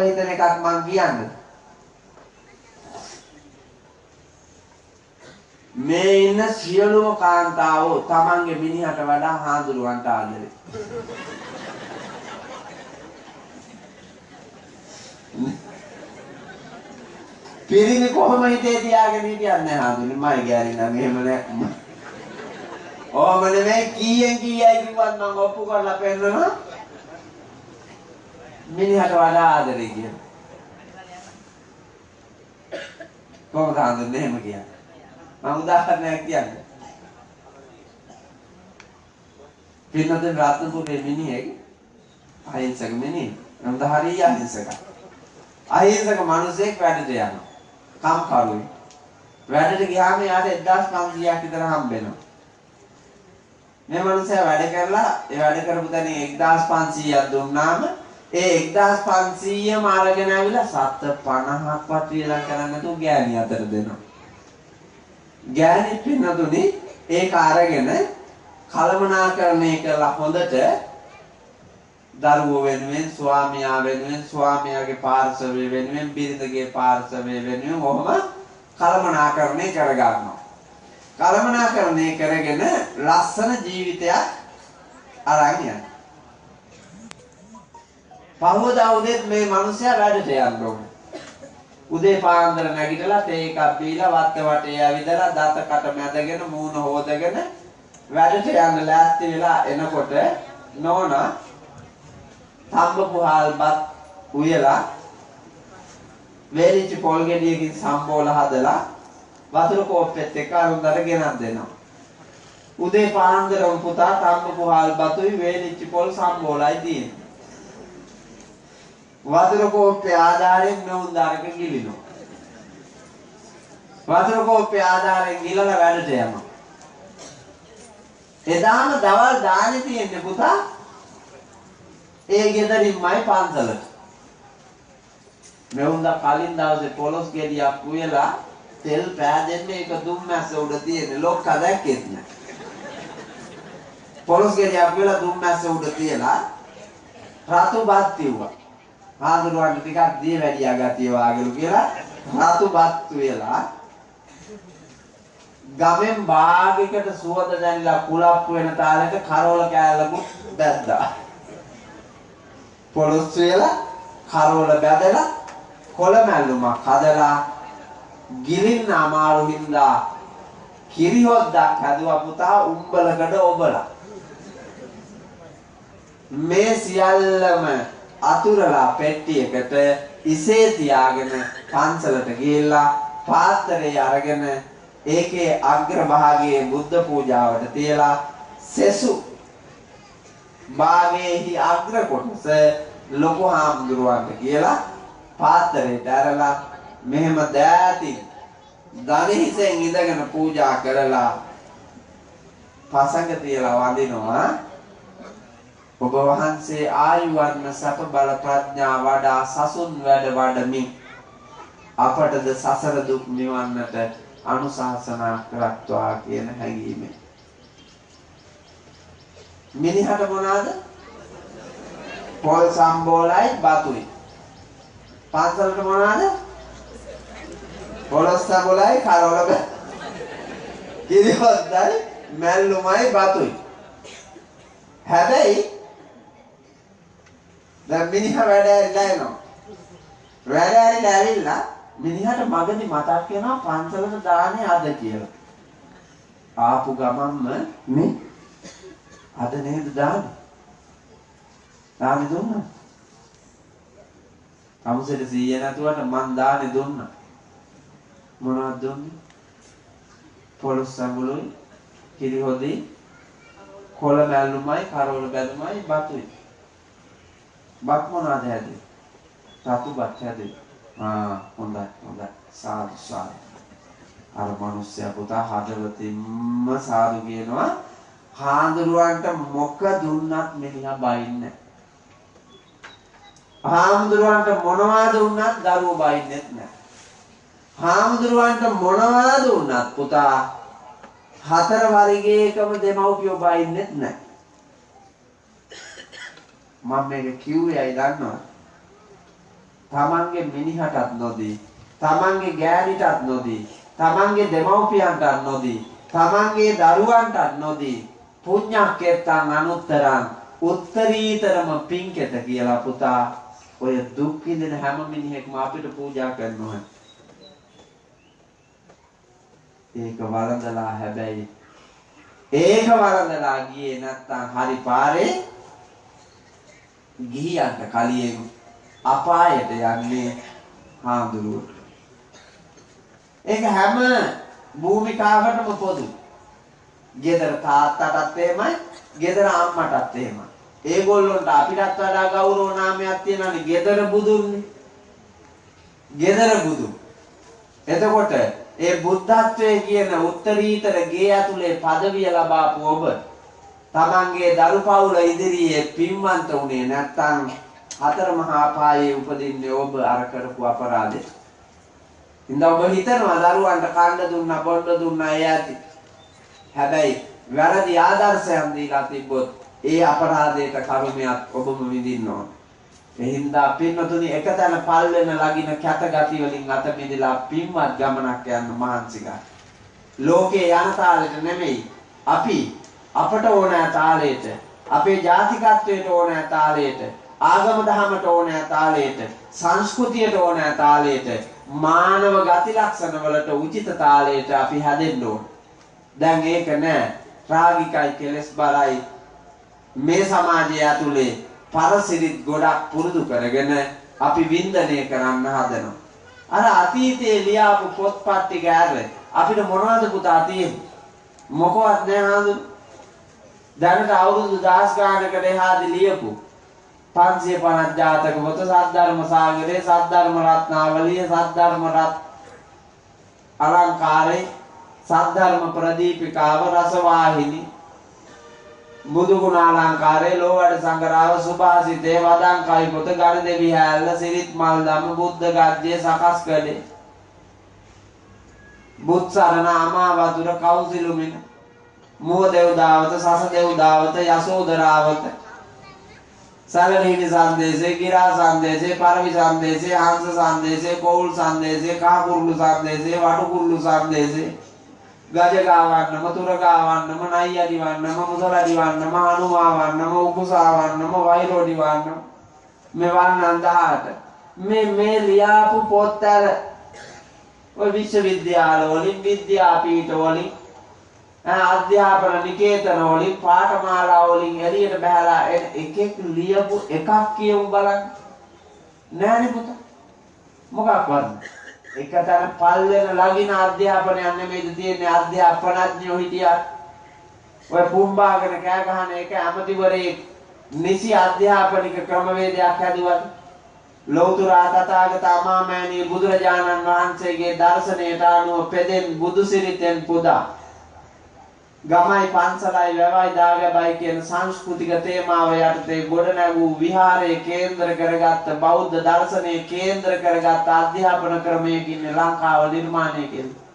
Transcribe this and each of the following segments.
හිතන එකක් මං කියන්නේ. මේ ඉන්න සියලුම කාන්තාවෝ තමන්ගේ මිනිහට වඩා හාඳුරුවන්ට ආදරේ. පිරිමි කොහොම හිතේ තියාගෙන හිටියන්නේ හාඳුනේ මයි ගෑණි නම් එහෙම නෑ. ඕම නෙමෙයි කීයෙන් කීයයි කිව්වත් මම ඔප්පු කරලා පෙන්නනවා. මිනිහට වඩා ආදරේ කියන. කොහොමද හාඳුනේ එහෙම කියන්නේ? මම උදාහරණයක් කියන්නේ. පින්නතේ රත්නපුරේ මිනිහෙක් අහිංසක මිනිහෙක්. නම් හරිය අහිංසකයි. අහිංසක මිනිසෙක් වැඩට යනවා. කම්කරුයි. වැඩට ගියාම යාට 1500ක් විතර හම්බ වෙනවා. මේ මිනිහා වැඩ කරලා ඒ වැඩ කරපු තැනින් 1500ක් දුන්නාම ඒ 1500ම අරගෙන ආවිලා 750ක්වත් වියදම් කරන්නේ නැතුව ගෑණි අතට දෙනවා. ගෑණි පින්නතුනි ඒක අරගෙන කලමනාකරණය කරලා හොඳට දරුවෝ වෙනුවෙන් ස්වාමියා වෙනුවෙන් ස්වාමියාගේ පාර්ශවය වෙනුවෙන් බිරිඳගේ පාර්ශවය වෙනුවෙන් ඔහොම කලමනාකරණය කරගන්නවා. කලමනාකරණය කරගෙන ලස්සන ජීවිතයක් අරන් යනවා. පහවදා උදේත් මේ මිනිහයා වැඩට යන්න ඕනේ. උදේ පාන්දර නැගිටලා තේ එකක් බීලා වත්ත වටේ ඇවිදලා දත කට මැදගෙන මූණ හොදගෙන වැඩට යන්න ලෑස්ති වෙලා එනකොට නෝනා තම්බපුහල්පත් උයලා වේලිච්ච පොල් ගෙඩියකින් සම්බෝල හදලා වතුර කෝප්පෙත් එක්ක අරුන්දර ගෙනත් දෙනවා. උදේ පාන්දරම පුතා තම්බපුහල්පතුයි වේලිච්ච පොල් සම්බෝලයි තියෙන්නේ. වතුර කෝප්පේ ආධාරයෙන් නෝන්දාරක ගිලිනවා. වතුර කෝප්පේ ආධාරයෙන් ගිලලා වැඩට යනවා. එදාම දවල් දාන්නේ තියෙන්නේ පුතා ඒ ගෙදරින්මයි පන්සලට. මෙවුන්දා කලින් දවසේ පොලොස් ගෙඩියක් උයලා තෙල් පෑදෙන්නේ ඒක දුම්මැස්ස උඩ තියෙන්නේ ලොක්කා දැක්කෙත් නෑ. පොලොස් ගෙඩියක් උයලා දුම්මැස්ස උඩ තියලා රතු බත් තියුවා. ආඳුරවන්න ටිකක් දී වැඩියා ගතිය වාගලු කියලා රතු බත් උයලා ගමෙන් භාගයකට සුවඳ දැනිලා කුලප්පු වෙන තාලෙට කරෝල කෑල්ලකුත් බැද්දා. පොලොස් වේලා කරෝල බැදලා කොළ මැල්ලුමක් හදලා ගිලින්න අමාරු හින්දා කිරි හොද්දක් හදුවා පුතා උඹලකට ඔබලා. මේ සියල්ලම අතුරලා පෙට්ටියකට ඉසේ තියාගෙන පන්සලට ගිහිල්ලා පාත්‍රය අරගෙන ඒකේ අග්‍ර භාගයේ බුද්ධ පූජාවට තියලා සෙසු භාගයේහි අග්‍ර කොටස ලොකු හාමුදුරුවන්ට කියලා පාත්‍රයට අරලා මෙහෙම දෑතින් ධනෙහිසෙන් ඉඳගෙන පූජා කරලා පසඟ තියලා වඳිනවා. ඔබ වහන්සේ ආයු වර්ණ සප බල ප්‍රඥා වඩා සසුන් වැඩ වඩමින් අපටද සසර දුක් නිවන්නට අනුශාසනා කරත්වා කියන හැඟීමෙන් මිනිහට මොනවාද? පොල් සම්බෝලයි බතුයි. පන්සලට මොනවාද? පොලොස් සම්බෝලයි කරවල කිරිවත්දයි මැල්ලුමයි බතුයි. හැබැයි දැන් මිනිහා වැඩ ඇරිලා එනවා. වැඩ ඇරිලා ඇවිල්ලා මිනිහට මගදී මතක් වෙනවා පන්සලට දාන්නේ අද කියලා. ආපු ගමන්ම මේ අද නේද දාන්නේ? දාන්නේ දුන්නා. අමුසෙට 100 නැතුවට මං දාන්නේ දුන්නා. මොනවද දුන්නේ? පොලොස් සම්බුලුයි, කිරි හොදි, කොළ මැල්ලුමයි, කරවල බැලුමයි, බතුයි. බත් මොනවද හැදේ? රතු බත් හැදේ. හොඳයි හොඳයි. සාදු සාදු. අර මිනිස්සයා පුතා හදවතින්ම සාදු කියනවා. හාමුදුරුවන්ට මොක දුන්නත් මිනිහා බයින්නේ නැහැ. හාමුදුරුවන්ට මොනවා දුන්නත් දරුවෝ බයින්නේ නැහැ. හාමුදුරුවන්ට මොනවා දුන්නත් පුතා හතර වර්ගයකම දෙමව්පියෝ බයින්නේ නැහැ. මම මේක කිව්වේ අය දන්නවා. තමන්ගේ මිනිහටත් නොදී, තමන්ගේ ගෑණිටත් නොදී, තමන්ගේ දෙමව්පියන්ටත් නොදී, තමන්ගේ දරුවන්ටත් නොදී, පුඤ්ඤක්කෙත්තං අනුත්තරං උත්තරීතරම පින්කෙත කියලා පුතා ඔය දුක් විඳින හැම මිනිහෙක්ම අපිට පූජා කරනවා. ඒක වරදලා හැබැයි ඒක වරදලා ගියේ නැත්තම් හරි පාරේ ගිහියන්ට කලියෙන් අපායට යන්නේ හාමුදුරුවෝ. ඒක හැම භූමිකාවකටම පොදු. ගෙදර තාත්තටත් එහෙමයි, ගෙදර අම්මටත් එහෙමයි. ඒගොල්ලොන්ට අපිටත් වඩා ගෞරව නාමයක් තියෙනවානේ ගෙදර බුදුන්නේ. ගෙදර බුදු. එතකොට ඒ බුද්ධත්වයේ කියන උත්තරීතර ගේ ඇතුලේ পদවිය ලබාපු ඔබ තමන්ගේ දරු පවුල ඉදිරියේ පින්වන්ත උනේ නැත්නම් හතර මහා පායේ උපදින්නේ ඔබ අර කරපු අපරාධේ. ඉතින් ඔබ හිතනවා දරුවන්ට කන්න දුන්නා බොන්න දුන්නා ඒ ඇති. හැබැයි වැරදි ආදර්ශයන් දීලා තිබ්බොත් ඒ අපරාධයට කර්මයක් ඔබම විඳින්න ඕන. ඒ හින්දා පින්වතුනි එකතැන පල් වෙන ලගින කැත ගති වලින් අත මිදලා පින්වත් ගමනක් යන්න මහන්සි ගන්න. ලෝකේ යන තාලෙට නෙමෙයි අපි අපට ඕන තාලෙට, අපේ ජාතිකත්වයට ඕන තාලෙට, ආගම දහමට ඕන තාලෙට, සංස්කෘතියට ඕන තාලෙට, මානව ගති ලක්ෂණ වලට උචිත තාලෙට අපි හැදෙන්න ඕන. දැන් ඒක නෑ. රාගිකයි කෙලස් බරයි මේ සමාජය ඇතුලේ පරසිරිත් ගොඩක් පුරුදු කරගෙන අපි වින්දනය කරන්න හදනවා. අර අතීතයේ ලියාපු පොත්පත් ටික ඇර අපිට මොනවද පුතා තියෙන්නේ? මොකවත් නෑ හඳු. දැනට අවුරුදු 10 ගානකට එහාදී ලියපු 550 ජාතක පොත, සද්ධර්ම සාගරේ, සද්ධර්ම රත්නාවලිය, සද්ධර්ම රත් අලංකාරේ, සද්ධර්ම ප්‍රදීපිකාව, රසවාහිනී, බුදු ගුණ අලංකාරේ, ලෝවැඩ සංගරාව, සුභාසිතේ, වදංකයි පොත, ගණ දෙවි හැල්ල, සිරිත් මල් දම, බුද්ධ ගද්ජේ, සකස් කළේ, බුත් සරණ, අමාවතුර, කවුසිලුමින, මුව දෙව්දාවත, සස දෙව්දාවත, යසෝදරාවත, සලනීනි සංදේශේ, ගිරා සංදේශේ, පරවි සංදේශේ, හංස සංදේශේ, කෝල් සංදේශේ, කහකුරුළු සංදේශේ, වටුකුරුළු සංදේශේ, ගජගාවන්නම, තුරගාවන්නම, නයියදිවන්නම, මුසලදිවන්නම, හනුමාවන්නම, උකුසාවන්නම, වෛරෝඩිවන්නම, මේ වන්නන් 18. මේ ලියාපු පොත් ඇර ඔය විශ්වවිද්‍යාල වලින්, විද්‍යාපීඨ වලින්, අධ්‍යාපන නිකේතන වලින්, පාඨමාලා වලින් එළියට බහලා එකෙක් ලියපු එකක් කියමු බලන්න. නෑනේ පුතා. මොකක්වත් එකතන පල් වෙන ලගින අධ්‍යාපනයක් නෙමෙයිද තියෙන්නේ. අධ්‍යාපනඥයෝ හිටියා. ඔය පුම්බාගෙන කෑ ගහන එක ඇමතිවරේ නිසි අධ්‍යාපනික ක්‍රමවේදයක් හැදුවා. ලෞතර තථාගත අමාමෑණී බුදුරජාණන් වහන්සේගේ දර්ශනයට අනුව පෙදෙන් බුදුසිරිතෙන් පුදා ගමයි පන්සලයි වැවයි දාගබයි කියන සංස්කෘතික තේමාව යටතේ ගොඩනැගූ විහාරයේ කේන්ද්‍ර කරගත්ත බෞද්ධ දර්ශනයේ කේන්ද්‍ර කරගත්ත අධ්‍යාපන ක්‍රමයකින් ලංකාව නිර්මාණය කෙරුවා.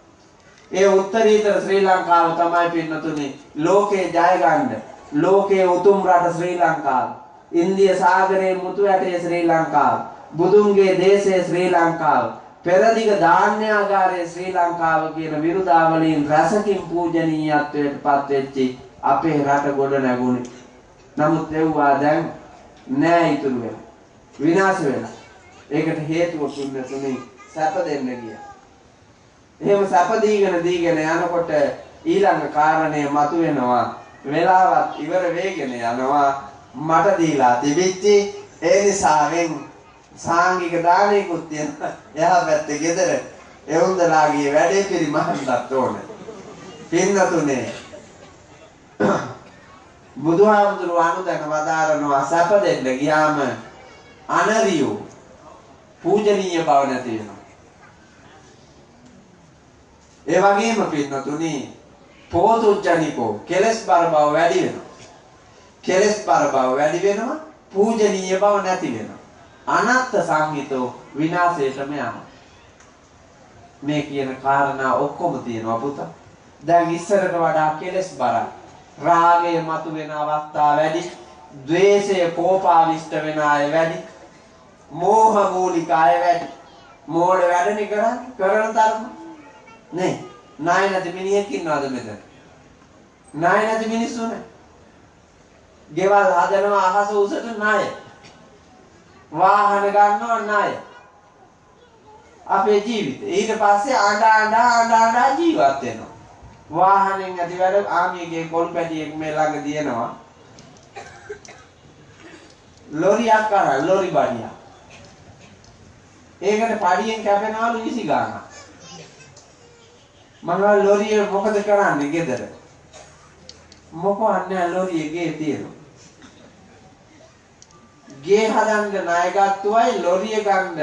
ඒ උත්තරීතර ශ්‍රී ලංකාව තමයි පින්නතුනේ ලෝකේ ජය ගන්න. ලෝකයේ උතුම් රට ශ්‍රී ලංකාව. ඉන්දිය සාගරයේ මුතු ඇටේ ශ්‍රී ලංකාව. බුදුන්ගේ දේශයේ ශ්‍රී ලංකාව. පෙරදිග ධාන්‍යාගාරයේ ශ්‍රී ලංකාව කියන විරුදාවලින් රසකින් පූජනීයත්වයට පත් වෙච්චි අපේ රට ගොඩ නැගුණේ. නමුත් ඒවා දැන් නෑ ඉතුරු වෙලා. විනාශ වෙලා. ඒකට හේතුව තුනේ සැප දෙන්න ගියා. එහෙම සැප දීගෙන යනකොට ඊළඟ කාරණය මතුවෙනවා. වෙලාවත් ඉවර වෙගෙන යනවා. මට දීලා තිබිච්චි ඒ නිසාවෙන් සාංගික දානයකුත් තියෙනවා. එහා පැත්තේ ගෙදර එවුන්දලාගේ වැඩේ පිරිමහන්නත් ඕනේ. පින්නතුනේ බුදුහාමුදුරුවෝ අනුදැන වදාරනවා සැප දෙන්න ගියාම අනරියෝ පූජනීය බව නැති වෙනවා. ඒ වගේම පින්නතුනේ පෝතුජ්ජනිකෝ කෙලස් බර බව වැඩි වෙනවා. කෙලස් බර බව වැඩි වෙනවා. පූජනීය බව නැති වෙනවා. අනත්ත් සංහිතෝ විනාශයටම යනවා. මේ කියන කාරණා ඔක්කොම තියෙනවා පුතා. දැන් ඉස්සරට වඩා කෙලස් බරයි. රාගය මතුවෙන අවස්ථා වැඩි, ද්වේෂය කෝපාවිෂ්ඨ වෙන අය වැඩි. මෝහ මූලික අය වැඩි. මෝඩ වැඩනේ කරන්නේ. කරන තරම. නේ. ණය නැති මිනිහෙක් ඉන්නවද මෙතන? ණය නැති මිනිස්සු නේ. ගෙවල් හදනවා අහස උසට ණය. වාහන ගන්නවා ණය. අපේ ජීවිතේ ඊට පස්සේ අඬා ජීවත් වෙනවා. වාහනෙන් ඇති වැඩ ආමියගේ කොල් පැටියෙක් මේ ළඟ දිනනවා. ලොරියක් කරා ලොරි බඩියක්. ඒකට පඩියෙන් කැපෙනවලු 20 ගාණක්. මම ලොරිය මොකද කරන්නේ ගෙදර? මොකවත් නැහැ ලොරියේ ගේ තියෙනවා. ගේ හදන්න ණය ගත්තුවයි ලොරිය ගන්න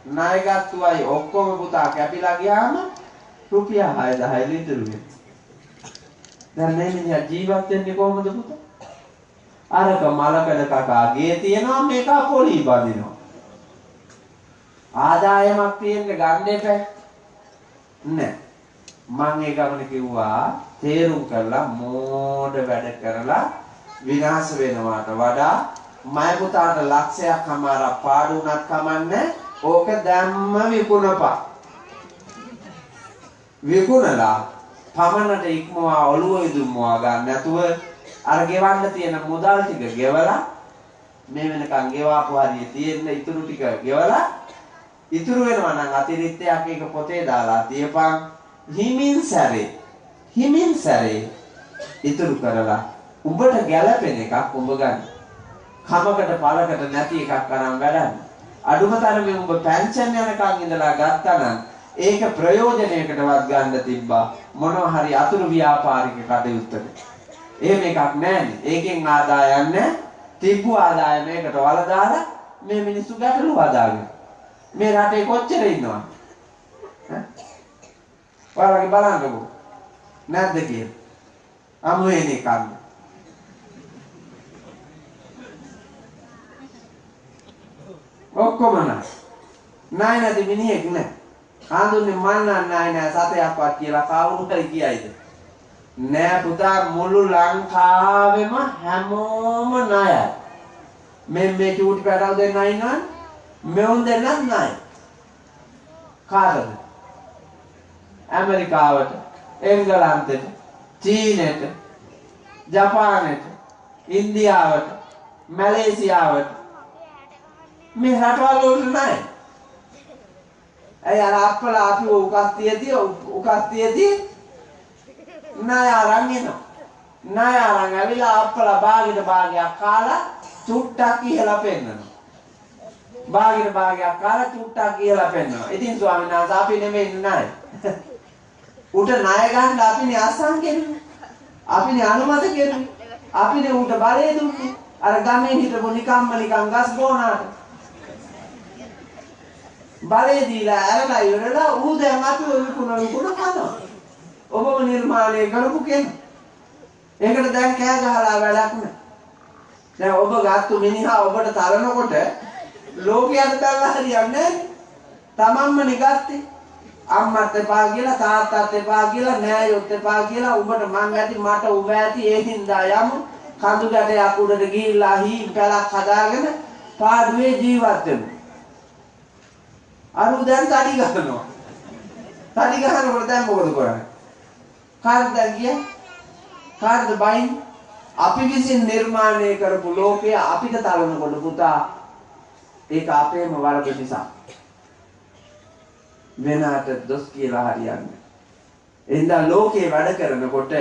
ණය ගත්තුවයි ඔක්කොම පුතා කැපිලා ගියාම රුපියල් 6000 ලිටරු වෙනවා. දැන් මේ මිනිහා ජීවත් වෙන්නේ කොහොමද පුතා? අරක මලකඩ කකා ගේ තියනවා මේක පොලි බඳිනවා. ආදායමක් තියෙන්න ගන්න එපා. නෑ. මම ඒ ගමන කිව්වා තේරුම් කරලා මෝඩ වැඩ කරලා විනාශ වෙනවාට වඩා මය පුතාට ලක්ෂයක් අමාරක් පාඩු උනත් කමන්නේ ඕක දැම්ම විකුණපා. විකුණලා පමණට ඉක්මවා ඔළුව ඉදුම්මවා ගන්න නැතුව අර ගෙවන්න තියෙන මුදල් ටික ගෙවලා මේ වෙනකන් ගෙවාපු හරිය තියෙන ඉතුරු ටික ගෙවලා ඉතුරු වෙනවා නම් අතිරික්තයක් එක පොතේ දාලා තියපන් හිමින් සැරේ ඉතුරු කරලා උඹට ගැළපෙන එකක් උඹ ගන්න. කමකට පළකට නැති එකක් අරන් වැඩන්න. අඩුම තරමේ උඹ පෙන්ෂන් යනකන් ඉඳලා ගත්තා නම් ඒක ප්‍රයෝජනයකටවත් ගන්න තිබ්බා මොනවා හරි අතුරු ව්‍යාපාරික කටයුත්තකට. එහෙම එකක් නැන්නේ. ඒකෙන් ආදායම් නැහැ. තිබ්බු ආදායමයකට වල දාලා මේ මිනිස්සු ගැටලු හදාගෙන. මේ රටේ කොච්චර ඉන්නවද? ඔයාලගේ බලන්නකෝ. නැද්ද කියලා. අමු වෙන්නේ කන්න. ඔක්කොම නෑ නැති මිනිහෙක් නෑ. හඳුන්නේ මන්න නෑ සතයක්වත් කියලා කවුරු හරි කියයිද? නෑ පුතා මුළු ලංකාවෙම හැමෝම ණයයි. මේ චූටි පැටව දෙන්න ඉන්නවනේ. මෙවුන් දෙන්නත් ණයයි. කාටද? ඇමරිකාවට, එංගලන්තෙට, චීනෙට, ජපානෙට, ඉන්දියාවට, මැලේසියාවට මේ රටවල් වල ණයයි. ඇයි අර අප්පලා අපි උකස් තියදී ණය අරන් එනවා. ණය අරන් ඇවිල්ලා අප්පලා භාගයක් කාලා චුට්ටක් කියලා පෙන්නනවා. භාගයක් කාලා චුට්ටක් කියලා පෙන්නනවා. ඉතින් ස්වාමීන් වහන්සේ අපි නෙමෙයි ණය. උට ණය ගන්න අපිනේ අසං කෙරුවේ. අපිනේ අනුමත කෙරුවේ. අපිනේ උට බලය දුන්නේ. අර ගමේ හිටපු නිකන් ගස් බෝනාට. බලය දීලා අරලා ඉවරලා ඌ දැන් අපිව විකුණ කනවා. ඔබම නිර්මාණය කරපු කෙනෙක්. ඒකට දැන් කෑ ගහලා වැඩක් නැහැ. දැන් ඔබ ගත්තු මිනිහා ඔබට තරනකොට ලෝකයට දැල්ලා හරියන්නේ නැහැ. තමන්මනේ ගත්තේ. අම්මත් එපා කියලා තාත්තත් එපා කියලා නෑයොත් එපා කියලා උඹට මං ඇති මට උඹ ඇති ඒ හින්දා යමු කඳු ගැටයක් උඩට ගිහිල්ලා හීන් පැලක් හදාගෙන පාඩුවේ ජීවත් වෙමු. අරු දැන් තඩි ගන්නවා. තඩි ගන්නකොට දැන් මොකද කරන්නේ? කාටද ගියේ? කාටද බයින්? අපි විසින් නිර්මාණය කරපු ලෝකය අපිට තලනකොට පුතා ඒක අපේම වරද නිසා. වෙනාට දොස් කියලා හරියන්නේ. එහෙනම් ලෝකේ වැඩ කරනකොට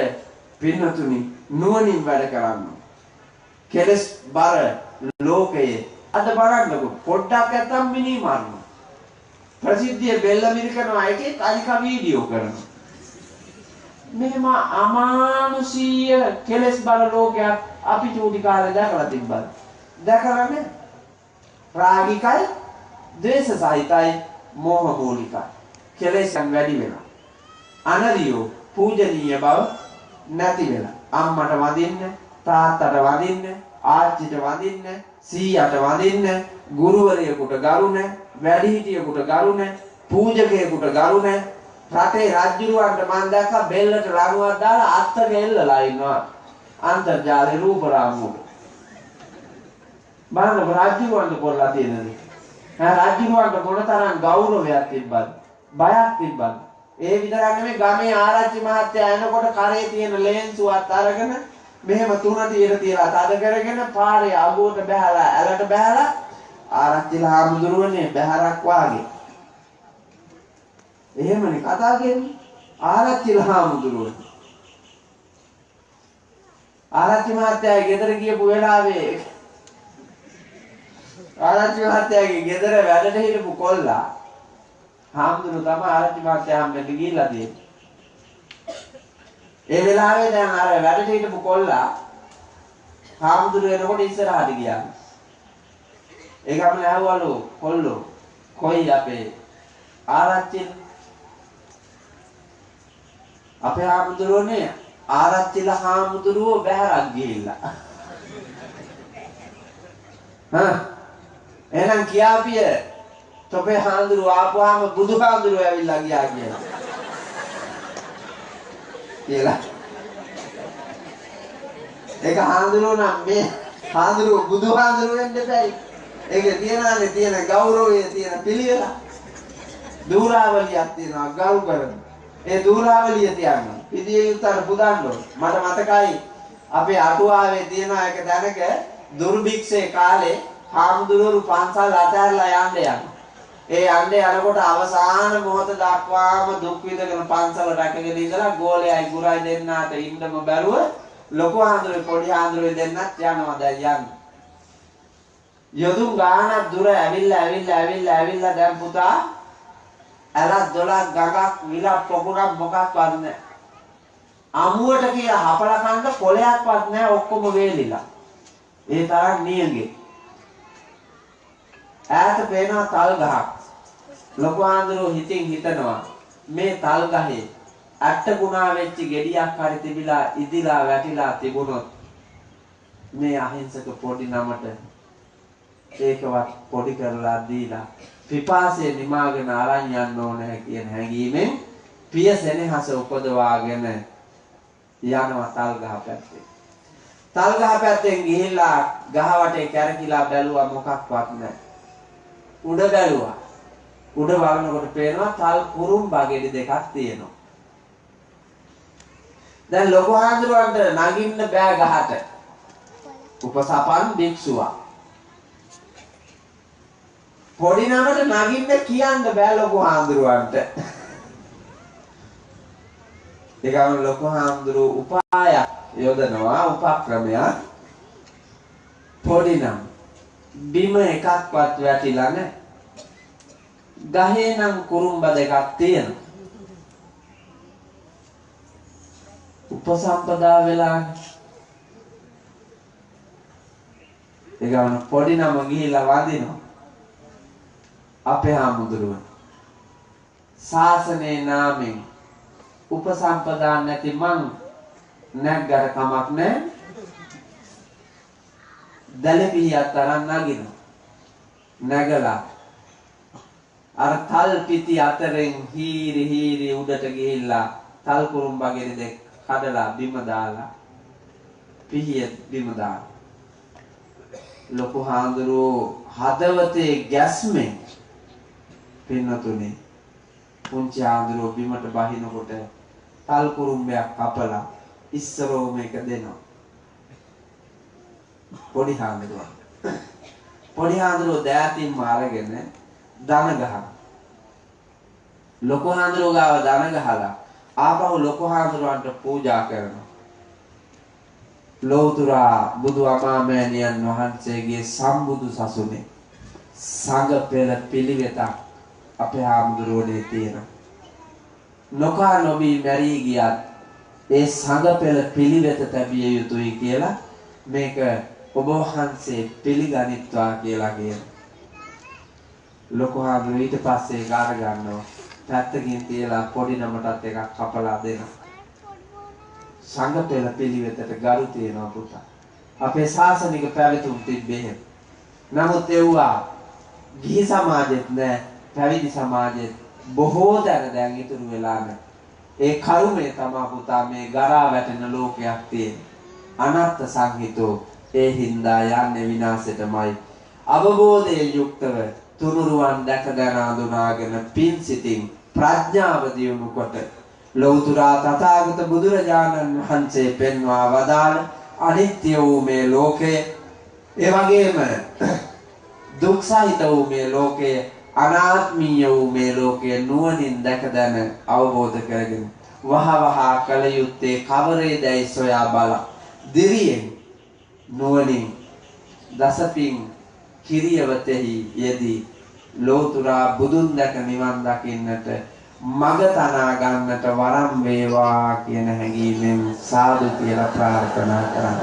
පින්නතුනි නුවණින් වැඩ කරන්න. කෙලස් බර ලෝකයේ අද බලන්නකො පොඩ්ඩක් නැත්තම් මිනි මාරනවා. ප්‍රසිද්ධිය බෙල්ල මිරිකනවා එකේ අනික වීඩියෝ කරනවා. මෙහෙම අමානුෂීය කෙලස් බර ලෝකයක් අපි චූටි කාලේ දැකලා තිබ්බා. දැකලා නැහැ. රාගිකයි, ද්වේෂ සහිතයි, මෝහ මූලිකයි. කෙලෙසන් වැඩි වෙනවා. අනරියෝ පූජනීය බව නැති වෙලා. අම්මට වදින්න, තාත්තට වදින්න, ආච්චිට වදින්න, සීයාට වදින්න, ගුරුවරයෙකුට ගරු නැහැ, වැඩිහිටියෙකුට ගරු නැහැ, පූජකයෙකුට ගරු නැහැ. රටේ රජුරවන්ට මම දැක්කා බෙල්ලට ලණුවක් දාලා අත්තක එල්ලලා ඉන්නවා. අන්තර්ජාලේ රූප රාමුවට. බලන්න රජුරවන්ට කොල්ලා තියෙනද? රජුන්ට මොනතරම් ගෞරවයක් තිබ්බද? බයක් තිබ්බද? ඒ විතරක් නෙමෙයි ගමේ ආරච්චි මහත්තයා එනකොට කරේ තියෙන ලේන්සුවත් අරගෙන මෙහෙම තුනට ඉර තියලා තද කරගෙන පාරේ අගුවට බහැලා ඇලට බහැලා ආරච්චිලා හාමුදුරුවනේ බහැරක් වාගේ. එහෙමනේ කතා කියන්නේ. ආරච්චිලා හාමුදුරුවනේ. ආරච්චි මහත්තයා ගෙදර ගියපු වෙලාවේ ආරච්චි මහත්තයාගේ ගෙදර වැඩට හිටපු කොල්ලා හාමුදුරුවෝ තමයි ආරච්චි මහත්තයා හම්බෙන්න ගිහිල්ලා තියෙන්නේ. ඒ වෙලාවේ දැන් අර වැඩට හිටපු කොල්ලා හාමුදුරුවෝ එනකොට ඉස්සරහට ගියා. ඒ ගමනේ ආවලු කොල්ලෝ කොයි අපේ ආරච්චි අපේ හාමුදුරුවෝනේ ආරච්චිලා හාමුදුරුවෝ බහැරක් ගිහිල්ලා. එහෙනම් කියාපිය තොපේ හාමුදුරුවෝ ආපුවාම බුදුහාමුදුරුවෝ ඇවිල්ලා ගියා කියලා. ඒක හාමුදුරුවෝ නම් මේ හාමුදුරුවෝ බුදුහාමුදුරුවෝ වෙන්න බැයි. ඒකේ තියෙන ගෞරවයේ තියෙන පිළිවෙල දූරාවලියක් තියෙනවා ගරු කරන. ඒ දූරාවලිය තියන්නේ පිළියෙ උතර පුදන්න ඕන. මට මතකයි අපේ අටුවාවේ තියෙන එක දැනක දුර්භික්ෂේ කාලේ හාමුදුරුවෝ පන්සල් අතහැරලා යන්න යනවා. ඒ යන්නේ යනකොට අවසාන මොහොත දක්වාම දුක් විඳගෙන පන්සල රැකගෙන ඉඳලා ගෝලයයි ගුරයි දෙන්නාට ඉන්නම බැරුව ලොකු හාමුදුරුවෝ පොඩි හාමුදුරුවෝ දෙන්නත් යනවා දැන් යන්නේ. යොදුන් ගානක් දුර ඇවිල්ලා දැන් පුතා ඇලක් දොලක් ගඟක් විලක් පොකුරක් මොකක්වත් නැහැ. අමුවට කියලා හපලා කන්න කොලයක්වත් නැහැ ඔක්කොම වේලිලා. ඒ තරම් නියඟේ. ඈත පේනවා තල් ගහක්. ලොකු ආන්දරෝ හිතින් හිතනවා මේ තල් ගහේ අට්ට ගුණා වෙච්ච ගෙඩියක් හරි තිබිලා ඉදිලා වැටිලා තිබුණොත් මේ අහිංසක පොඩි නමට ඒකවත් පොඩි කරලා දීලා පිපාසය නිමාගෙන අරන් යන්න ඕනේ කියන හැඟීමෙන් පිය සෙනෙහස උපදවාගෙන යනවා තල් ගහ පැත්තේ. තල් ගහ පැත්තෙන් ගිහිල්ලා ගහ වටේ කැරකිලා බැලුවා මොකක්වත් නැහැ. උඩ බැලුවා. උඩ බලනකොට පේනවා තල් කුරුම්බා ගෙඩි දෙකක් තියෙනවා. දැන් ලොකු හාමුදුරුවන්ට නගින්න බෑ ගහට. උපසපන් භික්ෂුවා. පොඩි නමට නගින්න කියන්න බෑ ලොකු හාමුදුරුවන්ට. ඒකම ලොකු හාමුදුරුවෝ උපායක් යොදනවා උපක්‍රමයක්. පොඩි නම් බිම එකක්වත් වැටිලා නැහැ. ගහේ නම් කුරුම්බ දෙකක් තියෙනවා. උපසම්පදා වෙලානේ. ඒකම පොඩි නම ගිහිල්ලා වදිනවා. අපේ හාමුදුරුවෝ ශාසනයේ නාමයෙන් උපසම්පදා නැති මං නැග්ගර කමක් නැහැ. දැලපිහියක් තරම් නගිනවා. නැගලා අර තල් පිටි අතරින් හීරි උඩට ගිහිල්ලා තල් කුරුම්බගෙඩි දෙක කඩලා බිම දාලා පිහිය බිම දාලා ලොකු හාමුදුරුවෝ හදවතේ ගැස්මෙන් පින්නතුනේ පුංචි හාමුදුරුවෝ බිමට බහිනකොට තල් කුරුම්බයක් කපලා ඉස්සරෝ මේක දෙනවා. පොඩි හාමුදුරුවෝ දෑතින්ම අරගෙන දන ගහන. ලොකු හාමුදුරුවෝ ගාව දන ගහලා ආපහු ලොකු හාමුදුරුවන්ට පූජා කරනවා. ලෝතුරා බුදු අමාමෑණියන් වහන්සේගේ සම්බුදු සසුනේ සංඝ පෙළ පිළිවෙතක් අපේ හාමුදුරුවනේ තියෙනවා. නොකා නොබී මැරී ගියත් ඒ සංඝ පෙළ පිළිවෙත තැබිය යුතුයි කියලා මේක ඔබ වහන්සේ පිළිගනිත්වා කියලා කියනවා. ලොකු හාමුදුරුවෝ ඊට පස්සේ ගාන ගන්නවා. පැත්තකින් තියලා පොඩි නමටත් එකක් කපලා දෙනවා. සංඝ පෙළ පිළිවෙතට ගරු තියෙනවා පුතා. අපේ ශාසනික පැවතුම් තිබ්බේ. නමුත් ඒවා ගිහි සමාජෙත් නෑ, පැවිදි සමාජෙත් බොහෝ දැන් ඉතුරු වෙලා නැහැ. ඒ කර්මය තමයි පුතා මේ ගරා වැටෙන ලෝකයක් තියෙන්නේ. අනත්ත් සංහිතෝ ඒ හින්දා යන්නේ විනාශයටමයි. අවබෝධයෙන් යුක්තව තුනුරුවන් දැක දැන අඳුනාගෙන පින් සිතින් ප්‍රඥාව දියුණු කොට ලෞතර තථාගත බුදුරජාණන් වහන්සේ පෙන්වා වදාළ අනිත්‍ය වූ මේ ලෝකය, ඒ වගේම දුක් සහිත වූ මේ ලෝකය, අනාත්මීය වූ මේ ලෝකය නුවණින් දැක දැන අවබෝධ කරගෙන වහවහා කල යුත්තේ කවරේදැයි සොයා බලා දිරියෙන් නුවණින් දසපින් කිරියවතෙහි යෙදී ලෝතර බුදුන් දැක නිවන් දකින්නට මඟ තනා ගන්නට වරම් වේවා කියන හැඟීමෙන් සාදු කියලා ප්‍රාර්ථනා කරනවා.